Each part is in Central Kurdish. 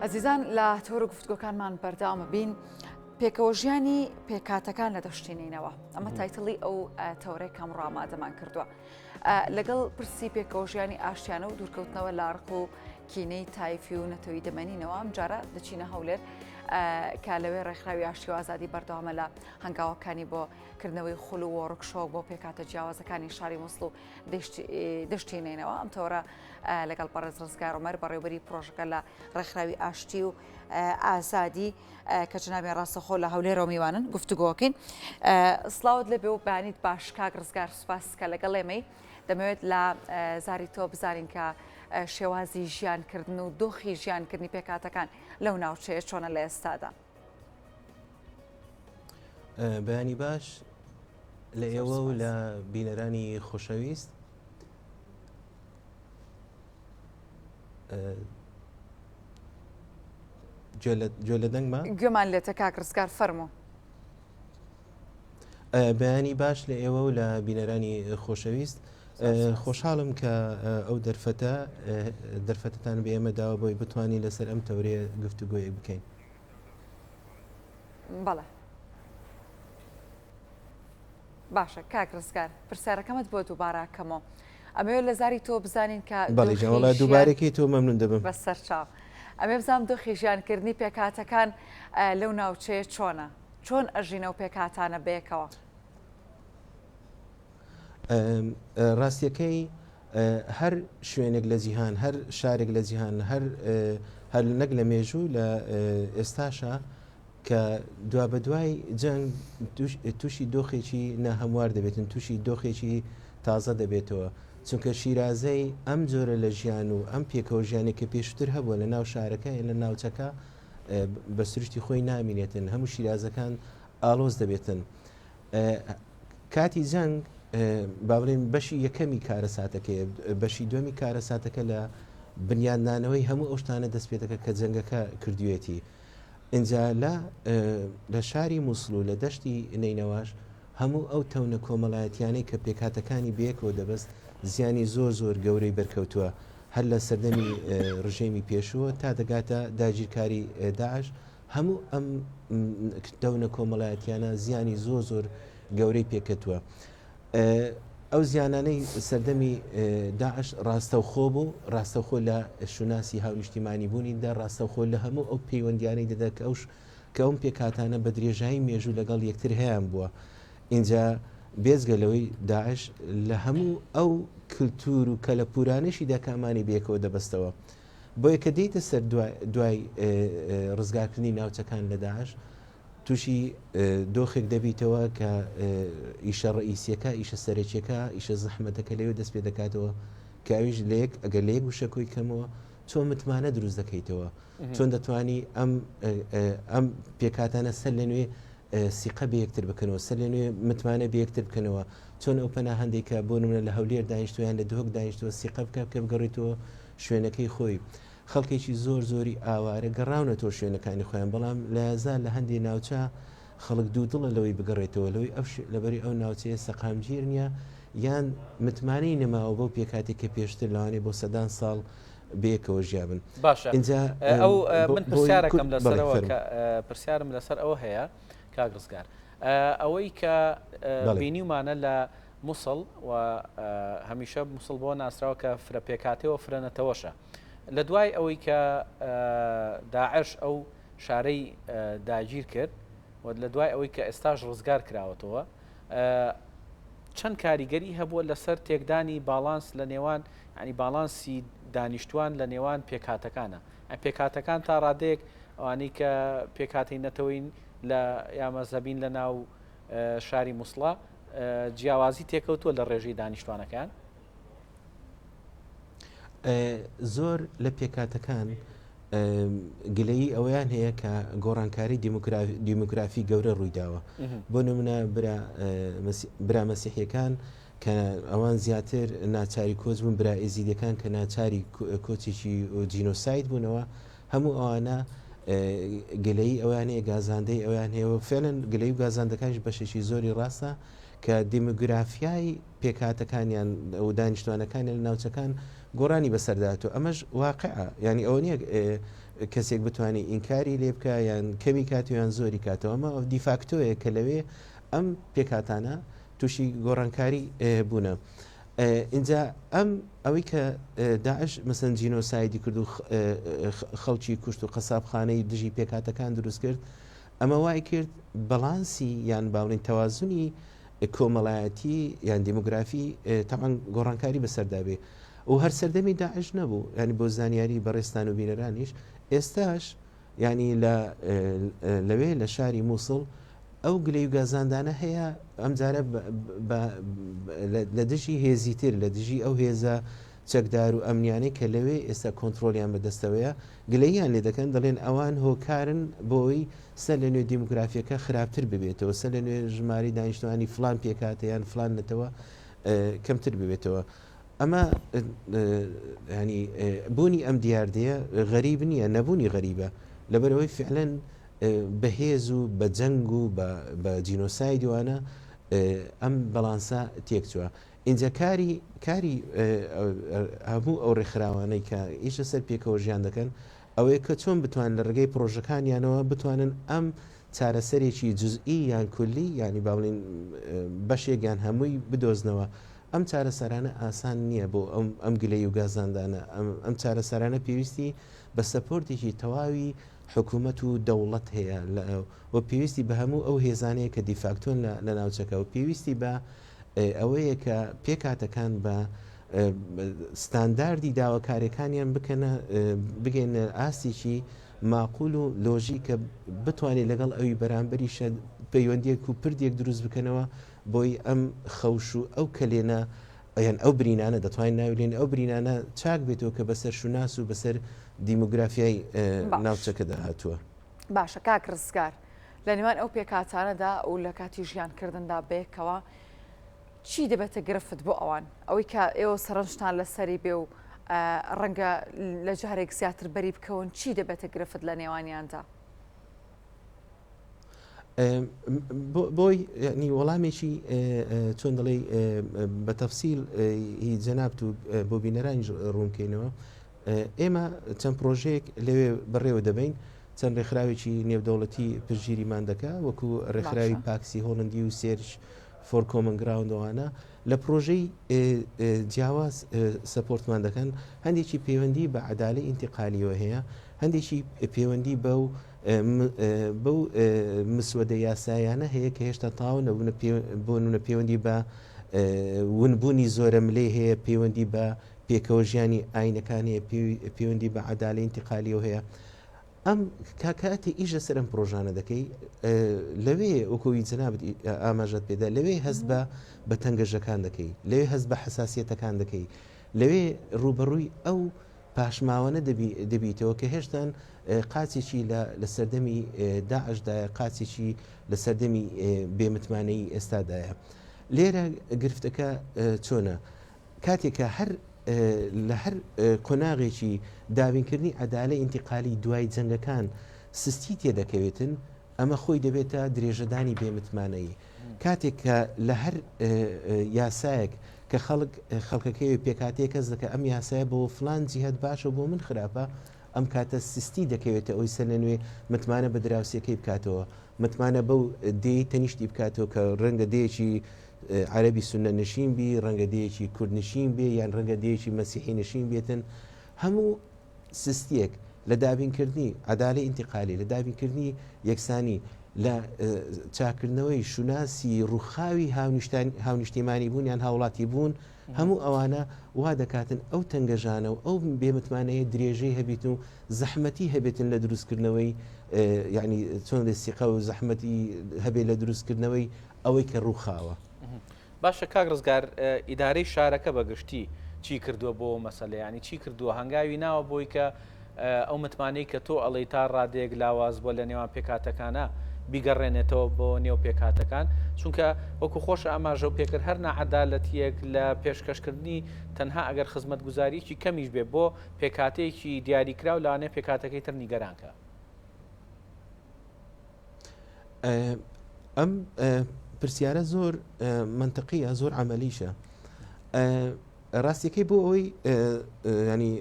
ئەزیزان لە تۆرە گفتگۆکانمان بەردەوامە بین پێکەوەژیانی پێکاتەکان لە دەشتینینەوە ئەمە تایتڵی ئەو تەورەی کەم ڕامادەمان کردووە لەگەڵ پرسی پێکەوەژیانی ئاشتیانە و دوورکەوتنەوە لە ڕق و کینەی تایفی و نەتەوەی دەمەنینەوە ئەم جارە دەچینە هەولێر کە لەوێ ڕێکخراوی ئاشتی و ئازادی بەردەوامە لە هەنگاوەکانی بۆ کردنەوەی خوڵ و وەڕکشۆک بۆ پێکاتە جیاوازەکانی شاری مووسڵ و دەشتینینەوە ئەم تەورە لەگەڵ بەڕێز ڕزگار عومەر بەڕێوەبەری پرۆژەکە لە ڕێکخراوی ئاشتی و ئازادی کە جنابی ڕاستەخۆ لە هەولێرەوە میوانن گفتوگۆکەین سڵاوت لەبێ و بەیانیت باش کاک ڕزگار سوپاس کە لەگەڵ ئێمەی دەمەوێت لە زاری تۆ بزانین کە شێوازی ژیانکردن و دۆخی ژیانکردنی پێکاتەکان لەو ناوچەیە چۆنە لە ئێستادا. بەیانی باش لە ئێوە و لە بینەرانی خۆشەویست گوێ لە دەنگمان گوێمان لێتە کاک ڕزگار فەرموو. بەیانی باش لە ئێوە و لە بینەرانی خۆشەویست خۆشحاڵم کە ئەو دەرفەتتان بە ئێمە داوە بۆی بتوانین لەسەر ئەم تەورەیە گفتوگۆیەک بکەین. بەڵێ باشە کاک ڕزگار پرسیارەکەمت بۆ دووبارەکەمەوە ئەمەوێت لە زاری تۆ بزانین کە بەڵێ دووبارێکی تۆ مەمنون دەبم بە سەرچاو ئەمێ بزانم دۆخی ژیانکردنی پێکاتەکان لەو ناوچەیە چۆنە چۆن ئەژینە و پێکاتانە بەیەکەوە. ڕاستیەکەی هەر شوێنێک لە جیهان هەر شارێک لە جیهان هەر نەک لە مێژوو لە ئێستاشە کە دوا بە دوای جەنگ تووشی دۆخێکی ناهەموار دەبێتن تووشی دۆخێکی تازە دەبێتەوە چونکە شیرازەی ئەم جۆرە لە ژیان و ئەم پێکەوە ژیانێکە پێشتر هەبووە لە ناو شارەکە لە ناوچەکە بە سروشتی خۆی نامینێتن هەموو شیرازەکان ئالۆز دەبێتن. کاتی جەنگ باڵێن بەشی یەکەمی کارە ساتەکەی بەشی دومی کارە ساتەکە لە بنیاندانەوەی هەموو ئەو شتانە دەست پێەکە کە جەنگەکە کردوێتی. اینجا لە شاری مووسڵ و لە دەشتی نینەواش هەموو ئەو تەونە کۆمەڵایەتیانەی کە پێکاتەکانی بەیەکەوە دەبست زیانی زۆر گەورەی بەرکەوتووە هەر لە سەردەمی ڕژێمی پێشووە تا دەگاتە داگیرکاری داعش هەموو ئەم تەونە کۆمەڵایەتیانە زیانی زۆر گەورەی پێکەوتووە. ئەو زیانانەی سەردەمی داعش ڕاستەوخۆ بوو ڕاستەوخۆ لە شوناسی هاونیشتیمانی بوونیدا ڕاستەوخۆ لە هەموو ئەو پەیوەندیانەی دەدا کە ئەوم پێکاتانە بە درێژایی مێژوو لەگەڵ یەکتر هەیەیان بووە. اینجا بێزگەلەوەی داعش لە هەموو ئەو کللتور و کەلەپورانشی داکامانی بێکەوە دەبەستەوە بۆیە کە دیتە سەر دوای ڕزگارکردنی ناوچەکان لە داعش تووشی دۆخێک دەبیتەوە کە ئیشە ڕئیسیەکە ئیشە سەرێکیەکە ئیشە زەحمەتەکە لەوێ دەست پێ دەکاتەوە کە ئەویش لەیەک ئەگەر لە یەک وشەکۆی کەمەوە چۆن متمانە دروست دەکەیتەوە چۆن دەتوانی ئەم پێکاتانە سەر لە نوێ سیقە بە یەکتر بکەنەوە سەر لە نوێ متمانە بە یەکتر بکەنەوە چۆن ئەو پەنا هەندێکە بۆ نمونە لە هەولێر دانیشتویان لە دۆک دانیشتەوە سیقە بکە کە بگەڕێتەوە شوێنەکەی خۆی خەڵکێکی زۆری ئاوارە گەڕاونەتەوە شوێنەکانی خۆیان بەڵام لە هزار لە هەندێک ناوچە خەڵک دوودڵە لەوەی بگەڕێتەوە لەوەی لەبەری ئەو ناوچەیە سەقامگیر نییە یان متمانەی نەماوە بۆ پێکاتێک کە پێشتر لەوانێ بۆ سەدان ساڵ بەیەکەوە ژیابن. باشە ئەو من پرسیارەکەم لەسەرەوە کە پرسیارم لەسەر ئەوە هەیە کاک ڕزگار ئەوەی کە بینیمانە لە مووسڵ و هەمیشە مووسڵ بۆ ناسراوە کە فرە پێکاتەوە فرەنەتەوەشە لە دوای ئەوەی کە داعش ئەو شارەی داگیر کرد و لە دوای ئەوەی کە ئێستاش ڕزگار کراوەتەوە چەند کاریگەری هەبووە لەسەر تێکدانی باڵانس لە نێوان ینی باڵانسی دانیشتوان لە نێوان پێکاتەکانە پێکاتەکان تا ڕادەیەک ئەوانەی کە پێکاتی نەتەوەین لە یامەزەبین لە ناو شاری مووسڵە جیاوازی تێکەوتووە لە ڕێژەی دانیشتوانەکان زۆر لە پێکاتەکان گلەیی ئەویان هەیە کە گۆڕانکاری دیموگرافی گەورە ڕوویداوە بۆ نمونە برا مەسیحیەکان کە ئەوان زیاتر ناچاری کۆچ بوون برا ئێزیدەکان کە ناچاری کۆچێکی جینۆساید بوونەوە هەموو ئەوانە گلەیی ئەوانەیە گازاندەی ئەویان هەیە فعلەن گلەی و گازاندەکانش بەشێکی زۆری ڕاستە کە دیموگرافیای پێکاتەکانیان و دانیشتوانەکانی لە ناوچەکان گۆڕانی بەسەرداتەوە ئەمەش واقعە ینی ئەوە نییە کەسێک بتوانێت ئینکاری لێ بکە یان کەمی کاتیان زۆری کاتەوە ئەمە دیفاکتۆیە کە لەوێ ئەم پێکاتانە تووشی گۆڕانکاری بوونە. اینجا ئەوەی کە داعش مەسەن جینۆسایدی کرد و خەڵکی کوشت و قەسابخانەی دژی پێکاتەکان دروست کرد ئەمە وای کرد بەڵانسی یان باڵین تەوازنی کۆمەڵایەتی یان دیموگرافی تاوان گۆڕانکاری بەسەردابێ و هەر سەردەمی داعش نەبوو ینی بۆ زانیاری بەڕێستان و بینەرانیش ئێستاش ینی لەوێ لە شاری مووسڵ ئەو گلەی و گازاندانە هەیە ئەمجارە لە دژی هێزی تر لە دژی ئەو هێزە چەکدار و ئەمنیانەی کە لەوێ ئێستا کۆنتترۆلیان بەدەستەوەیە گلەیان لێ دەکەن دەڵێن ئەوان هۆکارن بۆی سەر لە نوێ دیموگرافیەکە خراپتر ببێتەوە سەر لە نوێ ژماری دانیشتوانی فلان پێکاتیان فلان نێتەوە کەمتر ببێتەوە. ئەمە ینی بوونی ئەم دیاردەیە غەریب نییە نەبوونی غەریبە لەبەرەوەی فعلەن بەهێز و بە جەنگ و بە جینۆسایدوانە ئەم بەڵانسا تێکچووە. اینجا کاری هەموو ئەو ڕێکخراوانەی کە ئیشە سەر پێکەوە ژیان دەکەن ئەوەیە کە چۆن بتوان لە ڕێگەی پرۆژەکانیانەوە بتوانن ئەم چارەسەرێکی جزئی یان کولی ینی باڵین بەشێکیان هەمووی بدۆزنەوە. ئەم چارەسەرانە ئاسان نییە بۆ ئەم گلەی و گازاندانە ئەم چارەسەرانە پێویستی بە سەپۆرتێکی تەواوی حکوومەت و دەوڵەت هەیە و پێویستی بە هەموو ئەو هێزانەیە کە دیفاکتۆن لە ناوچەکە و پێویستی بە ئەوەیە کە پێکاتەکان بە ستانداردی داواکاریەکانیان بگەینە ئاستێکی ماقول و لۆژی کە بتوانێت لەگەڵ ئەوی بەرامبەریشە پەیوەندیەک و پردێک دروست بکەنەوە بۆی ئەم خەوش و ئەو کلێنە ئەیان ئەو برینانە دەتوانین ناولێن ئەو برینانە چاک بێتەوە کە بەسەر شوناس و بەسەر دیموگرافیای ناوچەکەدا هاتووە. باشە کاک ڕزگار لە نێوان ئەو پێکاتانەدا و لە کاتی ژیانکردندا بەیەکەوە چی دەبێتە گرفت بۆ ئەوان ئەوەی کە ئێوە سەرنجتان لەسەری بێ و ڕەنگە لە جارێک زیاتر بەری بکەون چی دەبێتە گرفت لە نێوانیاندا؟ بۆی ینی وەڵامێکی چۆن دەڵێ بە تەفسیل هی جەنابەت و بۆ بینەرانی ڕوونکەینەوە ئێمە چەند پرۆژەیەک لەوێ بەڕێوە دەبین چەند ڕێکخراوێکی نێودەوڵەتی پشگیریمان دەکا وەکو ڕێکخراوی پاکسی هۆڵندی و سێرش فۆر کۆمن گراوندەوانە لە پرۆژەی جیاواز سەپۆرتمان دەکەن هەندێکی پەیوەندی بە عەدالەی ئینتیقالیەوە هەیە هەندێکی پەیوەندی بەو مسوەدە یاسایانە هەیە کە هێشتا تاو بۆ نونە پەیوەندی بە ونبوونی زۆرە ملێ هەیە پەیوەندی بە پێکەوە ژیانی ئاینەکان هەیە پەیوەندی بە عەدالەی ئینتیقالیەوە هەیە. ئەم کاکاتی ئیژە سەرم پرۆژانە دەکەی لەوێ وەکوی جەنابەت ئاماژەت پێدا لەوێ هەست بە تەنگەژەکان دەکەی لەوێ هەست بە حساسیەتەکان دەکەی لەوێ ڕوبەڕووی ئەو پاشماوانە دەبیتەوە کە هێشتان قاچێکی لە سەردەمی داعشدایە قاچێکی لە سەردەمی بێمتمانەی ئێستادایە. لێرە گرفتەکە چۆنە کاتێکە لە هەر قۆناغێکی داوینکردنی عەدالەی ئینتیقالی دوای جەنگەکان سستی تێدەکەوێتن ئەمە خۆی دەبێتە درێژەدانی بێمتمانەیی کاتێک کە لە هەر یاسایەک کە خەڵکەکەی پێکاتەیە کەس دەکە ئەم یاسایە بۆ فلان جیهەت باشە بۆ من خراپە ئەم کاتە سستی دەکەوێتە ئەوی سەر لە نوێ متمانە بە دراوسەکەی بکاتەوە متمانە بەو دێی تەنیشتی بکاتەوە کە ڕەنگە دەیەکی عەرەبی سونە نشین بی ڕەنگە دەیەکی کورد نشین بێ یان ڕەنگە دەیەکی مەسیحی نشین بێتن هەموو سستیەک لە دابینکردنی عەدالەی ئینتیقالی لە دابینکردنی یەکسانی لە چاکردنەوەی شوناسی ڕووخاوی هاونیشتیمانی بوون یان هاوڵاتی بوون هەموو ئەوانە وا دەکاتن ئەو تەنگەژانە و ئەو بێمتمانەیە درێژەی هەبێت و زەحمەتی هەبێتن لە دروستکردنەوەی یعنی چۆن دەستیقە و زەحمەتی هەبێت لە دروستکردنەوەی ئەوەی کە ڕووخاوە. باشە کاک ڕزگار ئیدارەی شارەکە بەگشتی چی کردووە بۆ مەسەلە ینی چی کردووە هەنگاوی ناوە بۆی کە ئەو متمانەی کە تۆ ئەڵێ تا ڕادێک لاواز بۆ لە نێوان پێکاتەکانە بیگەڕێنێتەوە بۆ نێو پێکاتەکان چونکە وەکو خۆش ئاماژە و پێکرد هەر نەعەدالەتیەک لە پێشکەشکردنی تەنها ئەگەر خزمەت گوزاریی کەمیش بێ بۆ پێکاتەیەکی دیاریکرا و لاانێ پێکاتەکەی تر نیگەرانکە. ئەم پرسیارە زۆر منطقیە زۆر عملیشە ڕاستیەکەی بۆ ئەوەی ینی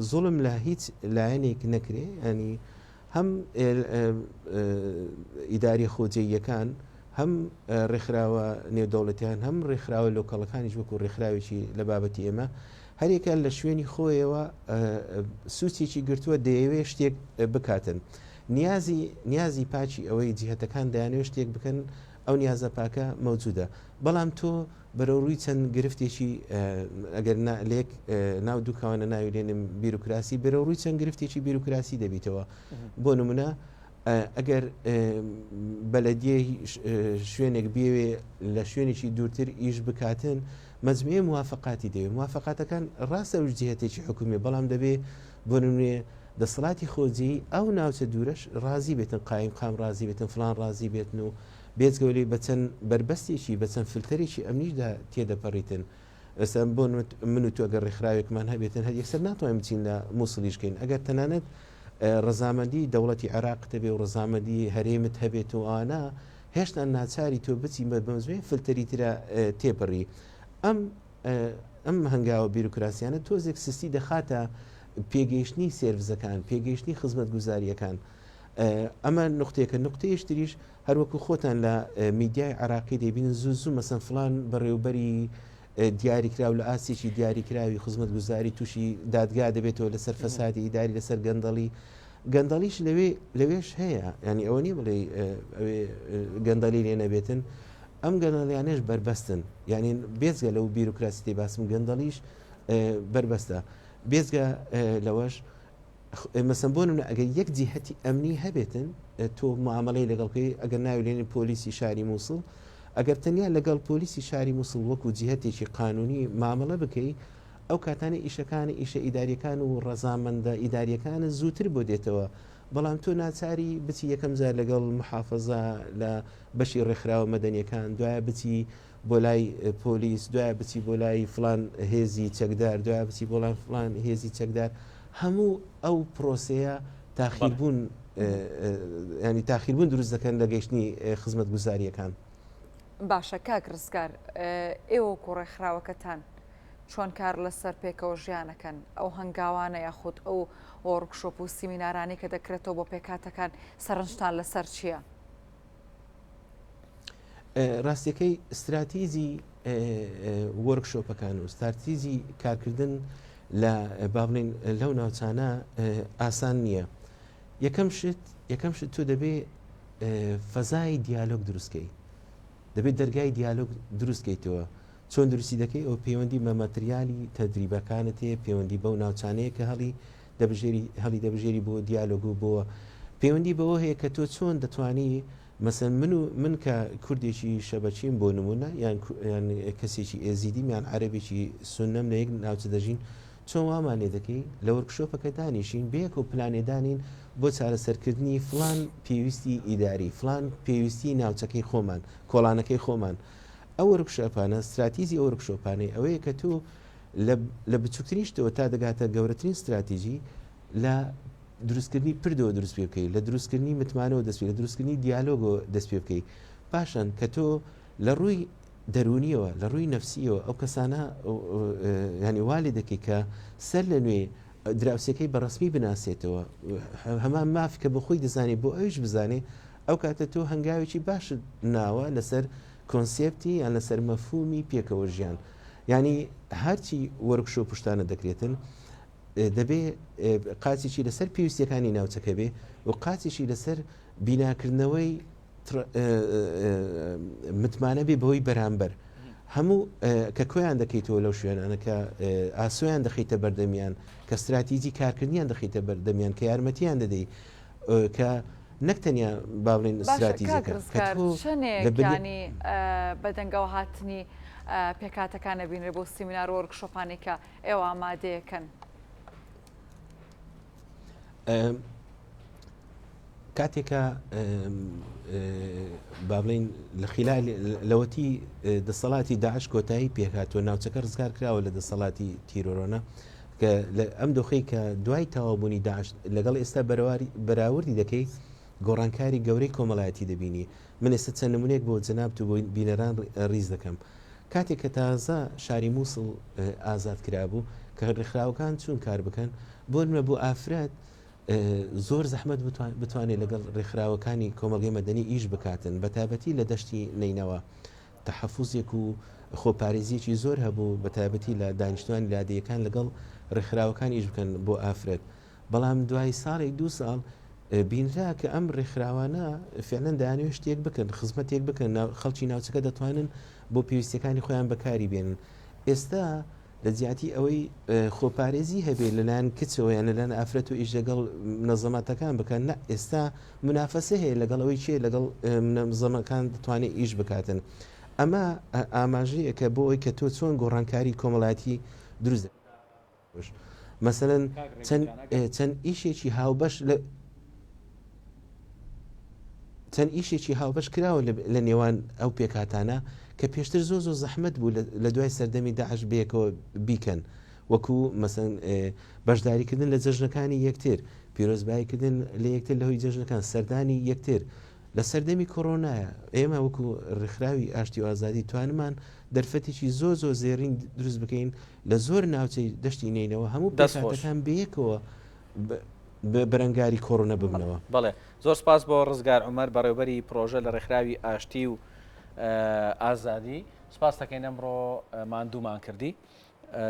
زۆڵم لە هیچ لایەنێک نەکرێ ینی هەم ئیداری خۆجێیەکان هەم ڕێکخراوە نێودەوڵەتیان هەم ڕێکخراوە لۆکەڵەکانیش وەکو ڕێکخراوێکی لە بابەتی ئێمە هەرێکە لە شوێنی خۆیەوە سوچێکی گرتووە دەیەوێت شتێک بکاتن نیازی پاچی ئەوەی جیهەتەکان دەیانوێت شتێک بکەن ئەو نیازە پاکە مەوجودە بەڵام تۆ بەرەوڕووی چەند گرفتێکی ئەگەر لێک ناو دووکەوانە ناویلێنم بیروکراسی بەرەوڕووی چەند گرفتێکی بیروکراسی دەبیتەوە بۆ نمونە ئەگەر بەلەدیە شوێنێک بێوێ لە شوێنێکی دوورتر ئیش بکاتن مەجموعەیە موافقاتی دەوێت موافقاتەکان ڕاستە جیهەتێکی حکومی بەڵام دەبێ بۆ نمونێ دەسەڵاتی خۆجی ئەو ناوچە دوورش ڕازی بێتن قایم قام ڕازی بێتن فلان ڕازی بێتن و بێزگەوری بە چەند بربەستێکی بە چەند فلتەرێکی ئەمنیشدا تێدەپەڕیتن ئەستا بۆ من و تۆ ئەگەر ڕێکخراوێکمان هەبێتن هەر یەکسەر ناتوانین بچین لە مووسڵیشکەین ئەگەر تەنانەت ڕزامەندی دەوڵەتی عێراق دەبێ و ڕزامەندی هەرێمت هەبێت و ئانا هێشتا ناچاری تۆ بچین بە بەمزوێن فلتەری ترە تێپەڕی ئەم هەنگاوە بیروکراسیانە تۆزێک سستی دەخاتە پێگەیشتنی سێرڤزەکان پێگەیشتنی خزمەت گوزاریەکان ئەمە نقطەیەکە نقطەیەش تریش هەروەکو خۆتان لە میدیای عراقی دەبینن زوو مەسەن فلان بەڕێوبەری دیاریکراو لە ئاسیێکی دیاریکراوی خزمەت گوزاری تووشی دادگا دەبێتەوە لەسەر فەسادی ئیداری لەسەر گەندەڵیش لەوێش هەیە ینی ئەوە نیە بڵێ گەندەلی لێ نەبێتن ئەم گەندەڵیانێش بربەستن یعنی بێزگە لەو بیروکراسی تێ باسم گەندەڵیش بربەستە بێزگە لەوەش مەسەن بۆ نمونە ئەگەر یەک جیهەتی ئەمنی هەبێتن تۆ معاملەی لەگەڵکەی ئەگەر ناوێنێنی پۆلیسی شاری مووسڵ ئەگەر تەنیا لەگەڵ پۆلیسی شاری مووسڵ وەکو جیهەتێکی قانونی مامەڵە بکەی ئەو کاتانە ئیشەکانی ئیشە ئیداریەکان و ڕەزامەندە ئیداریەکانە زووتر بۆ دێتەوە بەڵام تۆ ناچاری بچی یەکەم جار لەگەڵ محافەزە لە بەشی ڕێکخراوە مەدەنیەکان دوایە بچی بۆ لای پۆلیس دوایە بچی بۆ لای فلان هێزی چەکدار دوایە بچی بۆ لای فلان هێزی چەکدار هەموو ئەو پرۆسەیە تاخیربوون ینی تاخیربوون دروست دەکەن لە گەیشتنی خزمەت گوزاریەکان باشە کاک ڕزگار ئێوە کوڕێکخراوەکەتان چۆن کار لەسەر پێکەوە ژیانەکەن ئەو هەنگاوانە یاخود ئەو وەرکشۆپ و سیمینارانی کە دەکرێتەوە بۆ پێکاتەکان سەرنجتان لەسەر چییە؟ ڕاستیەکەی استراتیزی وەرکشۆپەکان و استراتیزی کارکردن لە باڵین لەو ناوچانە ئاسان نییە یەکەم شت تۆ دەبێ فەزای دیالۆگ دروستکەی دەبێت دەرگای دیالۆگ دروستکەیتەوە چۆن دروستی دەکەی ئەو پەیوەندی بە مەتریالی تەدریبەکانت هەیە پەیوەندی بەو ناوچانەیە کە هەڵی دەبژێری بۆ دیالۆگ و بۆ پەیوەندی بەوە هەیە کە تۆ چۆن دەتوانی مەسەن من کە کوردێکی شەبەچیم بۆ نمونە یان کەسێکی ئێزیدیم یان عەرەبێکی سونەم لە یەک ناوچە دەژین چۆن وامانێ دەکەی لە وەرکشۆپەکە دانیشین بەیەک و پلانێدانین بۆ چارەسەرکردنی فلان پێویستی ئیداری فلان پێویستی ناوچەکەی خۆمان کۆڵانەکەی خۆمان ئەو وەرکشۆپانە استراتیزی ئەو وەرکشۆپانەی ئەوەیە کە تۆ لە بچووکترینشتەوە تا دەگاتە گەورەترین استراتیژی لە دروستکردنی پردەوە دروست پێ بکەی لە دروستکردنی متمانەوە دەست لە دروستکردنی دیالۆگۆ دەست پێ بکەی پاشان کە تۆ لە ڕووی دەرونیەوە لە ڕووی نەفسیەوە ئەو کەسانە ینی والی دەکەی کە سەر لە نوێ دراوسەکەی بەڕسمی بناسێتەوە هەمان مافی کە بە خۆی دەزانێت بۆ ئەوش بزانێ ئەو کاتە تۆ هەنگاوێکی باشت ناوە لەسەر کۆنسێپتی یان لەسەر مەفهومی پێکەوە ژیان ینی هەرچی وەرکشۆ پشتانە دەکرێتن دەبێ قاچێکی لەسەر پێویستیەکانی ناوچەکە بێ و قاچێکی لەسەر بیناکردنەوەی متمانە بێ بەوەی بەرامبەر هەموو کە کۆیان دەکەیتەوە لەو شوێنانە کە ئاسۆیان دەخیتە بەردەمیان کە استراتیزی کارکردنیان دەخیتە بەردەمیان کە یارمەتیان دەدەی کە نەکتەنیا باڵێن استراتیزیەکە شەنێکانی بەدەنگەوە هاتنی پێکاتەکانە بینرێ بۆ سیمینار وەرکشۆپانی کە ئێوە ئامادەیەکەن کاتێکە با بڵین لە خلال لەوەتی دەسەڵاتی داعش کۆتایی پێکاتوە ناوچەکە ڕزگار کراوە لە دەسەڵاتی تیرۆرۆنە کە ئەم دۆخەی کە دوای تەواوبوونی داعش لەگەڵ ئێستا بەراوردی دەکەی گۆڕانکاری گەورەی کۆمەڵایەتی دەبینی من ئێستا چەند نمونێک بۆ جەناب و بۆ بینەران ڕیز دەکەم کاتێک کە تازە شاری مووسڵ ئازاد کرابوو کە ڕێکخراوەکان چون کار بکەن بۆ بۆ ئافرەت زۆر زەحمەت بتوانێت لەگەڵ ڕێکخراوەکانی کۆمەڵگەی مەدەنی ئیش بکاتن بە تایبەتی لە دەشتی نینەوە تەحەفوزێک و خۆپارێزیەکی زۆر هەبوو بە تایبەتی لە دانیشتوانی لادەیەکان لەگەڵ ڕێکخراوەکان ئیش بکەن بۆ ئافرەت بەڵام دوای ساڵێک 2 ساڵ بینرا کە ئەم ڕێکخراوانە فعلەن دەیانوێت شتێک بکەن خزمەتێک بکەن خەڵکی ناوچەکە دەتوانن بۆ پێویستەکانی خۆیان بەکاری بێنن ئێستا لە جیاتی ئەوەی خۆپارێزی هەبێت لەلایەن کچەوە یان لەلایەن ئافرەت و ئیش لەگەڵ منەظەماتەکان بکەن نە ئێستا منافەسە هەیە لەگەڵ ئەوەی چێ لەگەڵ منەظەمەکان دەتوانێت ئیش بکاتن ئەمە ئاماژەیە کە بۆ ئەوی کە تۆ چۆن گۆڕانکاری کۆمەڵاتی دروست مەسەلەن چەند ئیشێکی هاوبەش چەند ئیشێکی هاوبەش کراوە لە نێوان ئەو پێکاتانە کە پێشتر زۆ زەحمەت بوو لە دوای سەردەمی داعش بێکەوە بیکەن وەکو مەسەن بەشداریکردن لە جەژنەکانی یەکتر پیرۆزباییکردن لە یەکتر لەهۆی جەژنەکان سەردانی یەکتر لە سەردەمی کۆڕۆنایە ئێمە وەکو ڕێکخراوی ئاشتی و ئازادی توانمان دەرفەتێکی زۆر زێڕین دروست بکەین لە زۆر ناوچەی دەشتی نینەوە هەموو پێکاتەکان بەیەکەوە بەرەنگاری کۆڕۆنە ببنەوە. بەڵێ زۆر سپاس بۆ ڕزگار عومەر بەڕێوەبەری پرۆژە لە ڕێکخراوی ئاشتی و ئازادی سپاس دەکەین ئەمڕۆ ماندوومان کردی.